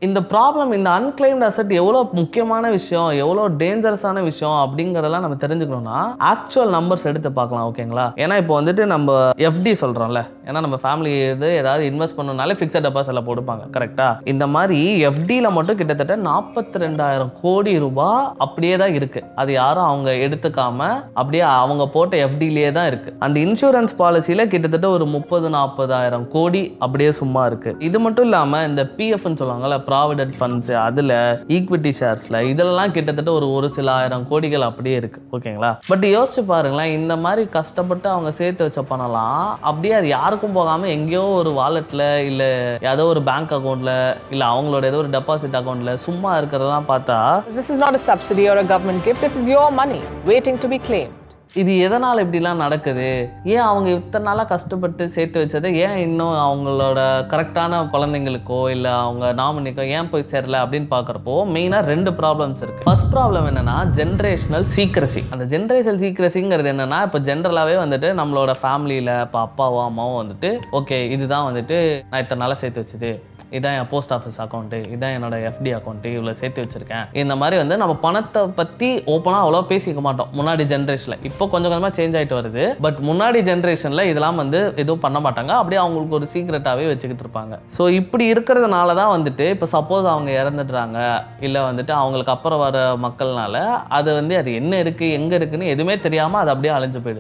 இந்த ப்ராப்ளம், இந்த unclaimed asset எவ்வளோ முக்கியமான விஷயம், எவ்வளோ டேஞ்சரஸான விஷயம் அப்படிங்கிறதெல்லாம் நம்ம தெரிஞ்சுக்கணும்னா ஆக்சுவல் நம்பர்ஸ் எடுத்து பார்க்கலாம். ஓகேங்களா? ஏன்னா இப்போ வந்துட்டு நம்ம எஃப்டி சொல்கிறோம்ல, ஏன்னா நம்ம ஃபேமிலி இது ஏதாவது இன்வெஸ்ட் பண்ணணும்னாலே ஃபிக்ஸட் டெபாசிட்ல போடுப்பாங்க. கரெக்டா? இந்த மாதிரி எஃப்டியில் மட்டும் கிட்டத்தட்ட 42,000 கோடி ரூபாய் அப்படியே தான் இருக்கு. அது யாரும் அவங்க எடுத்துக்காம அப்படியே அவங்க போட்ட எஃப்டிலேயே தான் இருக்கு. அந்த இன்சூரன்ஸ் பாலிசியில் கிட்டத்தட்ட ஒரு 30-40,000 கோடி அப்படியே சும்மா இருக்கு. இது மட்டும் இல்லாமல் இந்த பிஎஃப்னு சொல்லுவாங்கல்ல, ப்ராவிடென்ட் ஃபண்ட்ஸ், அதில் ஈக்விட்டி ஷேர்ஸில் இதெல்லாம் கிட்டத்தட்ட ஒரு சில ஆயிரம் கோடிகள் அப்படியே இருக்கு. ஓகேங்களா? பட் யோசிச்சு பாருங்களேன், இந்த மாதிரி கஷ்டப்பட்டு அவங்க சேர்த்து வச்ச பணம்லாம் அப்படியே அது யாருக்கும் போகாமல் எங்கேயோ ஒரு வாலெட்டில் இல்லை ஏதோ ஒரு பேங்க் அக்கௌண்ட்டில் இல்லை அவங்களோட ஏதோ ஒரு டெபாசிட் அக்கௌண்ட்டில் சும்மா இருக்கிறதெல்லாம் பார்த்தா, This is not a subsidy or a government gift. This is your money waiting to be claimed. இது எதனால் இப்படிலாம் நடக்குது? ஏன் அவங்க இத்தனை நாளாக கஷ்டப்பட்டு சேர்த்து வச்சதை ஏன் இன்னும் அவங்களோட கரெக்டான குழந்தைங்களுக்கோ இல்லை அவங்க நாமினிக்கோ ஏன் போய் சேரல அப்படின்னு பார்க்குறப்போ மெயினாக 2 ப்ராப்ளம்ஸ் இருக்குது. ஃபர்ஸ்ட் ப்ராப்ளம் என்னென்னா ஜென்ரேஷனல் சீக்ரஸி. அந்த ஜென்ரேஷனல் சீக்ரஸிங்கிறது என்னென்னா, இப்போ ஜென்ரலாகவே வந்துட்டு நம்மளோட ஃபேமிலியில் இப்போ அப்பாவோ அம்மாவோ வந்துட்டு ஓகே இதுதான் வந்துட்டு நான் இத்தனை நாளாக சேர்த்து வச்சது, இதான் என் போஸ்ட் ஆஃபீஸ் அக்கௌண்ட்டு, இதான் என்னோட எஃப்டி அக்கௌண்ட்டு, இவ்வளோ சேர்த்து வச்சுருக்கேன். இந்த மாதிரி வந்து நம்ம பணத்தை பற்றி ஓப்பனாக அவ்வளோ பேசிக்க மாட்டோம் முன்னாடி ஜென்ரேஷனில். இப்போ கொஞ்சம் கொஞ்சமாக சேஞ்ச் ஆகிட்டு வருது. பட் முன்னாடி ஜென்ரேஷனில் இதெல்லாம் வந்து எதுவும் பண்ண மாட்டாங்க, அப்படியே அவங்களுக்கு ஒரு சீக்ரெட்டாகவே வச்சுக்கிட்டு இருப்பாங்க. ஸோ இப்படி இருக்கிறதுனால தான் வந்துட்டு இப்போ சப்போஸ் அவங்க இறந்துடுறாங்க இல்லை வந்துட்டு அவங்களுக்கு அப்புறம் வர மக்கள்னால அது வந்து அது என்ன இருக்குது எங்கே இருக்குன்னு எதுவுமே தெரியாமல் அது அப்படியே அழிஞ்சு போயிடுது.